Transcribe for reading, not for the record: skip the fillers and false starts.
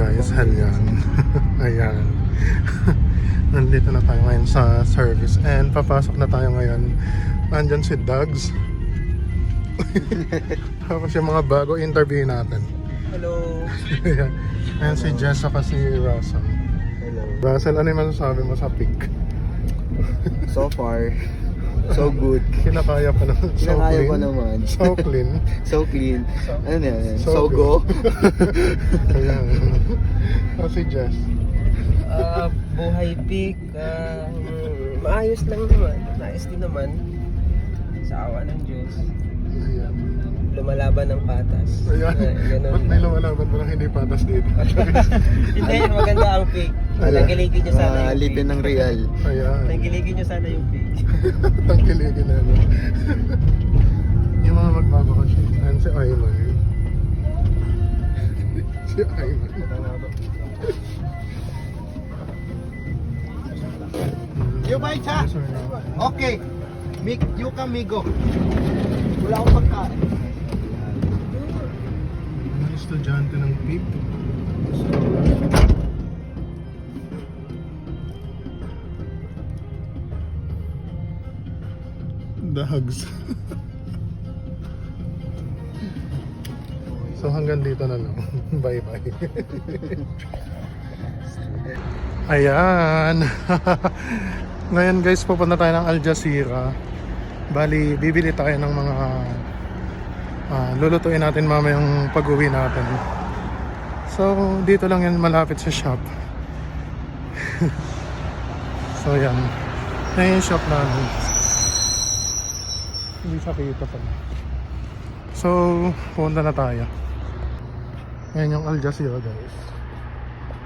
guys, halyan. Ayan. Nandito na tayo ngayon sa service and papasok na tayo ngayon. Nandyan si Dags. Tapos yung mga bago interview natin. Hello. Ayan. Ayan si Jess saka si Russell. Hello. Russell, ano yung masasabi mo sa pick? So far, so good. Kinakaya pa naman. So Kinakaya clean. ko naman. So clean. So clean. Ano na yan? So So go. Ayan. O si Jess. Buhay pig, maayos lang naman, maayos din naman sa awa ng Diyos. Ayan. Lumalaban ng patas. Ayan. Ganun Ba't may lang. lumalaban mo lang hindi patas dito? Hindi, maganda ang pig. Tangkiligin nyo sana yung Alipin pig. ng real. Ayan. Tangkiligin nyo sana yung pig. Tangkiligin na no? Yung mga magbabakasyon. Ayan si Ayman. Si Ayman. Yo, bye, cha. Yes or no? Okay. You kamigo. Wala akong pagkain. Mga estudyante ng PIP. Dahags. So hanggang dito na lang. Bye bye. Ayan. Ngayon guys, pupunta tayo ng Al Jazeera. Bali, bibili tayo ng mga lulutuin natin mamayang pag-uwi natin. So, dito lang yan malapit sa shop. So, yan. Yan yung shop namin. Hindi sa kita pa. So, pupunta na tayo. Yan yung Al Jazeera guys.